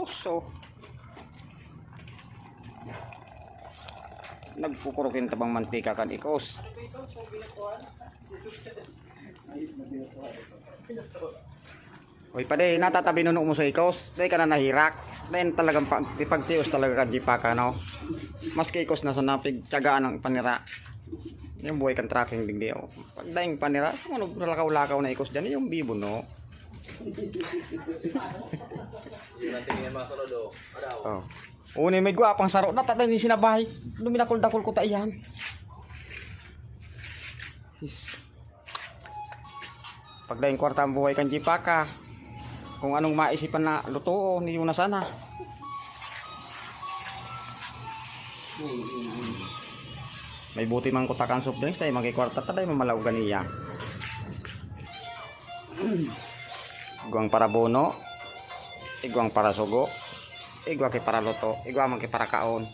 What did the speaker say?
ikos. So, nagkukurukin tabang mantika kan ikos. Oy, pade natatabi nuno mo sa ikos. Dahil ka na nahirak. Dahil talagang pagtios talaga kan jipaka, no? Maski ikos na sa napig, tiyagaan ng panira. Yung buhay kan tracking digdi, oh. Pag daing panira, ano lakaw-lakaw na ikos dyan, yung bibo, no? Oh. Uni may gwapang saro na tatay ni sinabay. Luminakol-dakol ko ta iyan. Pag daing kwarta ang buhay kan jipaka. Kung anong maisipan na luto, hindi mo na sana. May buti man kutakan soup drinks tayo magkikwarta tayo mamalaw ganiya. Iguang para bono, iguang para sugo, iguang para luto, iguang para kaon.